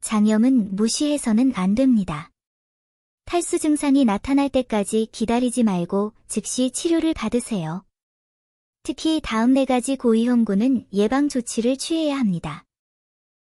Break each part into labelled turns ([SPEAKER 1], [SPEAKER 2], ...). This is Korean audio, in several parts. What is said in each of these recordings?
[SPEAKER 1] 장염은 무시해서는 안 됩니다. 탈수 증상이 나타날 때까지 기다리지 말고 즉시 치료를 받으세요. 특히 다음 4가지 고위험군은 예방 조치를 취해야 합니다.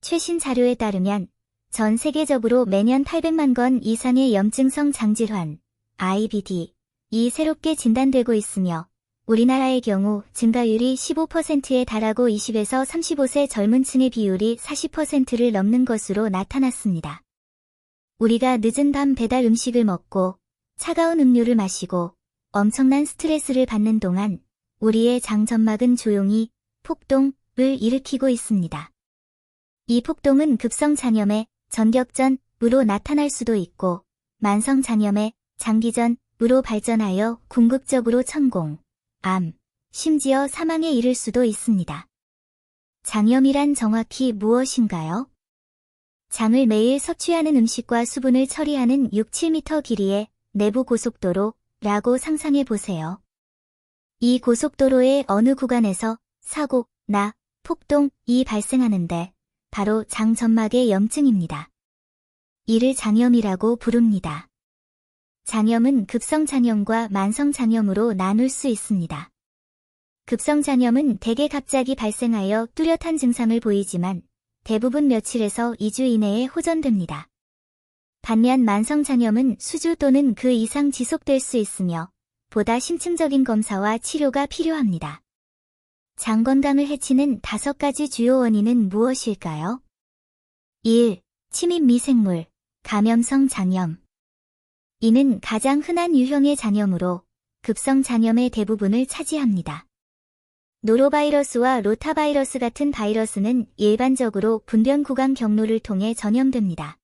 [SPEAKER 1] 최신 자료에 따르면 전 세계적으로 매년 800만 건 이상의 염증성 장질환, IBD, 이 새롭게 진단되고 있으며 우리나라의 경우 증가율이 15%에 달하고 20에서 35세 젊은 층의 비율이 40%를 넘는 것으로 나타났습니다. 우리가 늦은 밤 배달 음식을 먹고 차가운 음료를 마시고 엄청난 스트레스를 받는 동안 우리의 장점막은 조용히 폭동을 일으키고 있습니다. 이 폭동은 급성장염의 전격전으로 나타날 수도 있고 만성장염의 장기전으로 발전하여 궁극적으로 천공, 암, 심지어 사망에 이를 수도 있습니다. 장염이란 정확히 무엇인가요? 장을 매일 섭취하는 음식과 수분을 처리하는 6-7m 길이의 내부 고속도로라고 상상해 보세요. 이 고속도로의 어느 구간에서 사고나 폭동이 발생하는데 바로 장점막의 염증입니다. 이를 장염이라고 부릅니다. 장염은 급성장염과 만성장염으로 나눌 수 있습니다. 급성장염은 대개 갑자기 발생하여 뚜렷한 증상을 보이지만 대부분 며칠에서 2주 이내에 호전됩니다. 반면 만성장염은 수주 또는 그 이상 지속될 수 있으며 보다 심층적인 검사와 치료가 필요합니다. 장 건강을 해치는 5가지 주요 원인은 무엇일까요? 1. 침입 미생물, 감염성 장염. 이는 가장 흔한 유형의 장염으로 급성 장염의 대부분을 차지합니다. 노로바이러스와 로타바이러스 같은 바이러스는 일반적으로 분변 구강 경로를 통해 전염됩니다.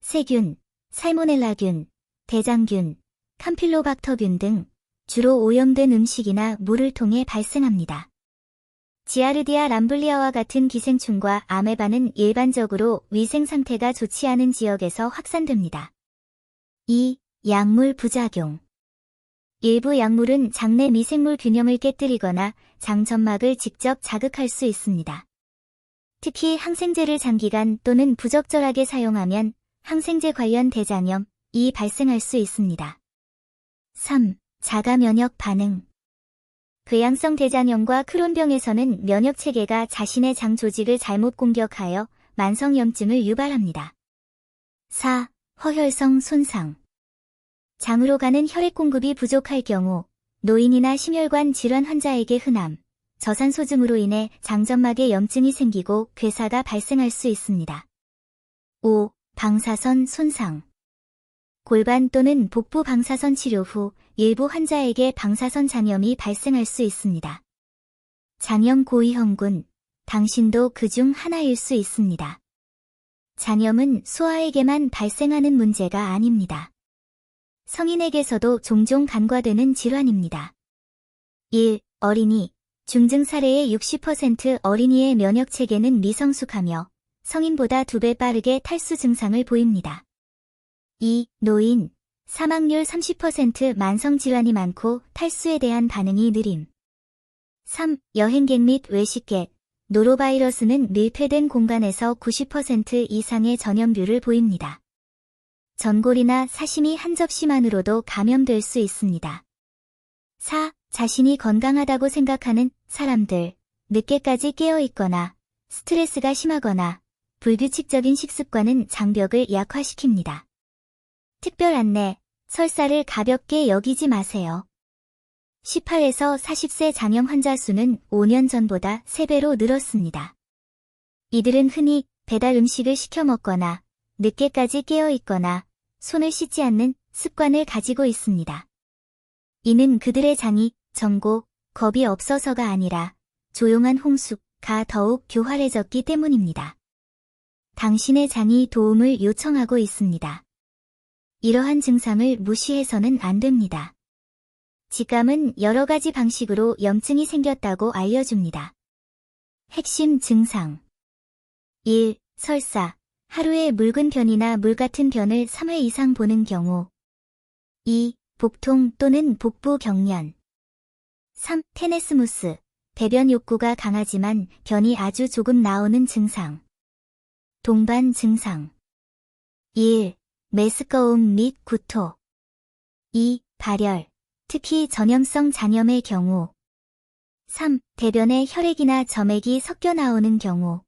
[SPEAKER 1] 세균, 살모넬라균, 대장균, 캄필로박터균 등 주로 오염된 음식이나 물을 통해 발생합니다. 지아르디아 람블리아와 같은 기생충과 아메바는 일반적으로 위생 상태가 좋지 않은 지역에서 확산됩니다. 2. 약물 부작용. 일부 약물은 장내 미생물 균형을 깨뜨리거나 장점막을 직접 자극할 수 있습니다. 특히 항생제를 장기간 또는 부적절하게 사용하면 항생제 관련 대장염이 발생할 수 있습니다. 3. 자가 면역 반응. 궤양성 대장염과 크론병에서는 면역체계가 자신의 장 조직을 잘못 공격하여 만성염증을 유발합니다. 4. 허혈성 손상. 장으로 가는 혈액 공급이 부족할 경우 노인이나 심혈관 질환 환자에게 흔함, 저산소증으로 인해 장점막에 염증이 생기고 괴사가 발생할 수 있습니다. 5. 방사선 손상. 골반 또는 복부 방사선 치료 후 일부 환자에게 방사선 장염이 발생할 수 있습니다. 장염 고위험군, 당신도 그중 하나일 수 있습니다. 장염은 소아에게만 발생하는 문제가 아닙니다. 성인에게서도 종종 간과되는 질환입니다. 1. 어린이. 중증 사례의 60% 어린이의 면역체계는 미성숙하며 성인보다 2배 빠르게 탈수 증상을 보입니다. 2. 노인. 사망률 30% 만성질환이 많고 탈수에 대한 반응이 느림. 3. 여행객 및 외식객. 노로바이러스는 밀폐된 공간에서 90% 이상의 전염률을 보입니다. 전골이나 사시미 한 접시만으로도 감염될 수 있습니다. 4. 자신이 건강하다고 생각하는 사람들. 늦게까지 깨어있거나 스트레스가 심하거나 불규칙적인 식습관은 장벽을 약화시킵니다. 특별 안내, 설사를 가볍게 여기지 마세요. 18에서 40세 장염 환자 수는 5년 전보다 3배로 늘었습니다. 이들은 흔히 배달 음식을 시켜 먹거나 늦게까지 깨어있거나 손을 씻지 않는 습관을 가지고 있습니다. 이는 그들의 장이 정고, 겁이 없어서가 아니라 조용한 홍수가 더욱 교활해졌기 때문입니다. 당신의 장이 도움을 요청하고 있습니다. 이러한 증상을 무시해서는 안 됩니다. 직감은 여러 가지 방식으로 염증이 생겼다고 알려줍니다. 핵심 증상 1. 설사. 하루에 묽은 변이나 물 같은 변을 3회 이상 보는 경우. 2. 복통 또는 복부 경련. 3. 테네스무스. 배변 욕구가 강하지만 변이 아주 조금 나오는 증상. 동반 증상. 1. 메스꺼움 및 구토. 2. 발열, 특히 전염성 장염의 경우. 3. 대변에 혈액이나 점액이 섞여 나오는 경우.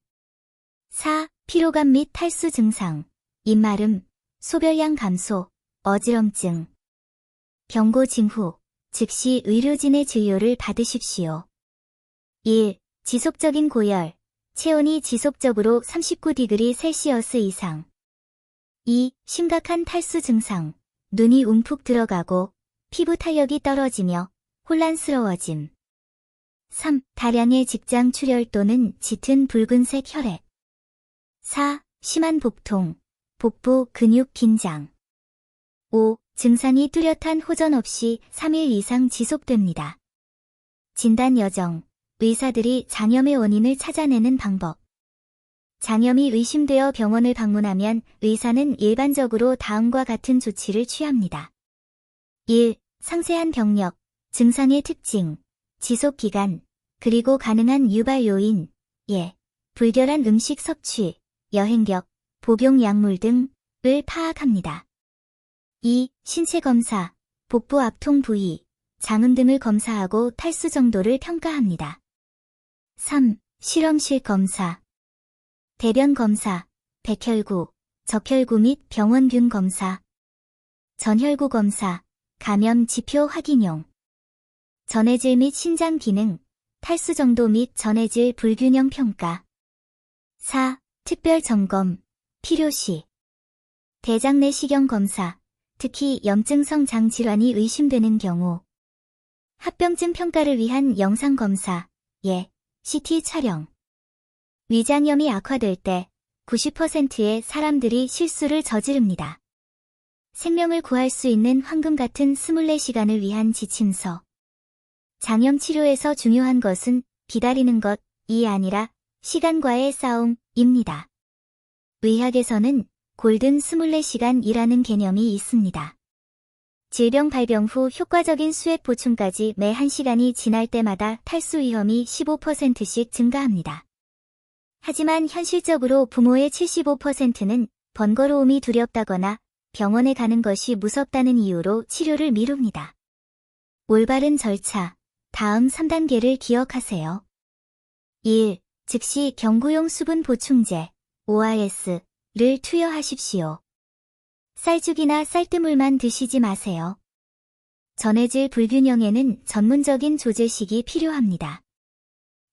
[SPEAKER 1] 4. 피로감 및 탈수 증상, 입마름, 소변량 감소, 어지럼증. 경고 징후, 즉시 의료진의 진료를 받으십시오. 1. 지속적인 고열, 체온이 지속적으로 39°C 이상. 2. 심각한 탈수 증상, 눈이 움푹 들어가고 피부 탄력이 떨어지며 혼란스러워짐. 3. 다량의 직장 출혈 또는 짙은 붉은색 혈액. 4. 심한 복통, 복부 근육 긴장. 5. 증상이 뚜렷한 호전 없이 3일 이상 지속됩니다. 진단 여정, 의사들이 장염의 원인을 찾아내는 방법. 장염이 의심되어 병원을 방문하면 의사는 일반적으로 다음과 같은 조치를 취합니다. 1. 상세한 병력, 증상의 특징, 지속기간, 그리고 가능한 유발 요인, 예, 불결한 음식 섭취, 여행력, 복용 약물 등을 파악합니다. 2. 신체 검사, 복부 압통 부위, 장음 등을 검사하고 탈수 정도를 평가합니다. 3. 실험실 검사. 대변 검사, 백혈구, 적혈구 및 병원균 검사. 전혈구 검사, 감염 지표 확인용. 전해질 및 신장 기능, 탈수 정도 및 전해질 불균형 평가. 4. 특별 점검, 필요시. 대장 내시경 검사, 특히 염증성 장 질환이 의심되는 경우. 합병증 평가를 위한 영상 검사, 예, CT 촬영. 위장염이 악화될 때 90%의 사람들이 실수를 저지릅니다. 생명을 구할 수 있는 황금 같은 24시간을 위한 지침서. 장염 치료에서 중요한 것은 기다리는 것이 아니라 시간과의 싸움입니다. 의학에서는 골든 24시간이라는 개념이 있습니다. 질병 발병 후 효과적인 수액 보충까지 매 1시간이 지날 때마다 탈수 위험이 15%씩 증가합니다. 하지만 현실적으로 부모의 75%는 번거로움이 두렵다거나 병원에 가는 것이 무섭다는 이유로 치료를 미룹니다. 올바른 절차, 다음 3단계를 기억하세요. 1. 즉시 경구용 수분 보충제, ORS를 투여하십시오. 쌀죽이나 쌀뜨물만 드시지 마세요. 전해질 불균형에는 전문적인 조제식이 필요합니다.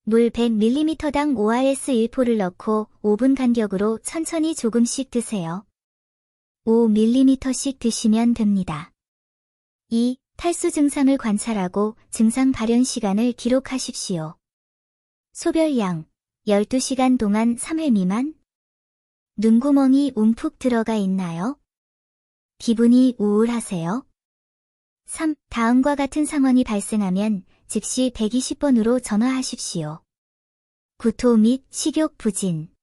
[SPEAKER 1] 물 100ml당 ORS 1포를 넣고 5분 간격으로 천천히 조금씩 드세요. 5ml씩 드시면 됩니다. 2. 탈수 증상을 관찰하고 증상 발현 시간을 기록하십시오. 소별량, 12시간 동안 3회 미만? 눈구멍이 움푹 들어가 있나요? 기분이 우울하세요? 3. 다음과 같은 상황이 발생하면 즉시 120번으로 전화하십시오. 구토 및 식욕 부진.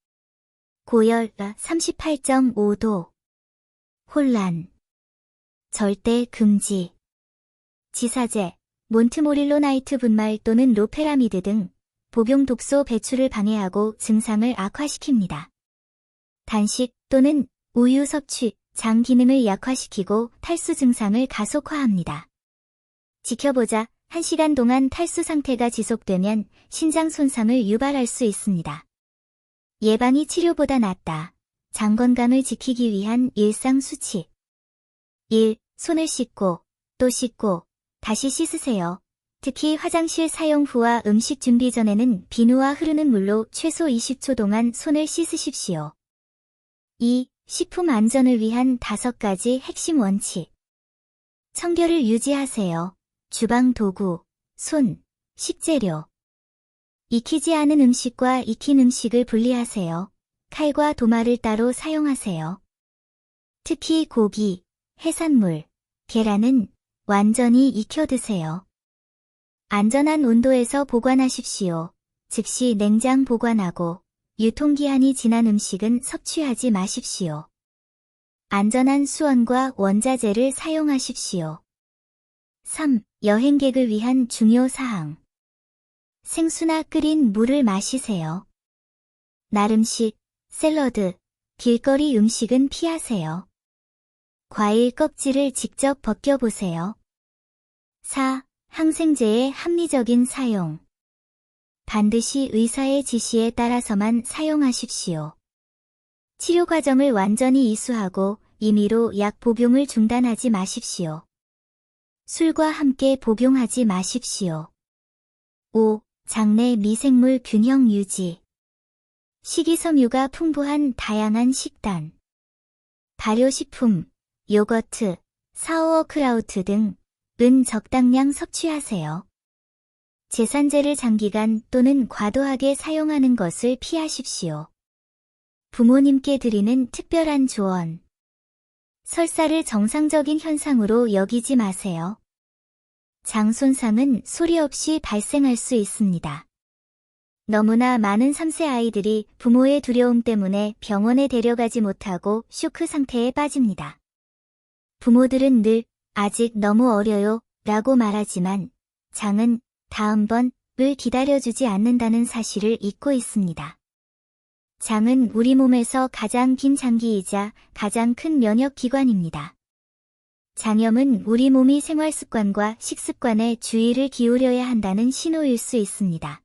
[SPEAKER 1] 고열 38.5도. 혼란. 절대 금지. 지사제, 몬트모릴로나이트 분말 또는 로페라미드 등 복용 독소 배출을 방해하고 증상을 악화시킵니다. 단식 또는 우유 섭취, 장 기능을 약화시키고 탈수 증상을 가속화합니다. 지켜보자. 1시간 동안 탈수 상태가 지속되면 신장 손상을 유발할 수 있습니다. 예방이 치료보다 낫다. 장 건강을 지키기 위한 일상 수칙. 1. 손을 씻고, 또 씻고, 다시 씻으세요. 특히 화장실 사용 후와 음식 준비 전에는 비누와 흐르는 물로 최소 20초 동안 손을 씻으십시오. 2. 식품 안전을 위한 5가지 핵심 원칙. 청결을 유지하세요. 주방 도구, 손, 식재료. 익히지 않은 음식과 익힌 음식을 분리하세요. 칼과 도마를 따로 사용하세요. 특히 고기, 해산물, 계란은 완전히 익혀 드세요. 안전한 온도에서 보관하십시오. 즉시 냉장 보관하고 유통기한이 지난 음식은 섭취하지 마십시오. 안전한 수원과 원자재를 사용하십시오. 3. 여행객을 위한 중요 사항. 생수나 끓인 물을 마시세요. 나름식, 샐러드, 길거리 음식은 피하세요. 과일 껍질을 직접 벗겨보세요. 4. 항생제의 합리적인 사용. 반드시 의사의 지시에 따라서만 사용하십시오. 치료 과정을 완전히 이수하고 임의로 약 복용을 중단하지 마십시오. 술과 함께 복용하지 마십시오. 5. 장내 미생물 균형 유지. 식이섬유가 풍부한 다양한 식단, 발효식품, 요거트, 사우어크라우트 등은 적당량 섭취하세요. 제산제를 장기간 또는 과도하게 사용하는 것을 피하십시오. 부모님께 드리는 특별한 조언. 설사를 정상적인 현상으로 여기지 마세요. 장 손상은 소리 없이 발생할 수 있습니다. 너무나 많은 3세 아이들이 부모의 두려움 때문에 병원에 데려가지 못하고 쇼크 상태에 빠집니다. 부모들은 늘 아직 너무 어려요 라고 말하지만 장은 다음번을 기다려주지 않는다는 사실을 잊고 있습니다. 장은 우리 몸에서 가장 긴 장기이자 가장 큰 면역기관입니다. 장염은 우리 몸이 생활습관과 식습관에 주의를 기울여야 한다는 신호일 수 있습니다.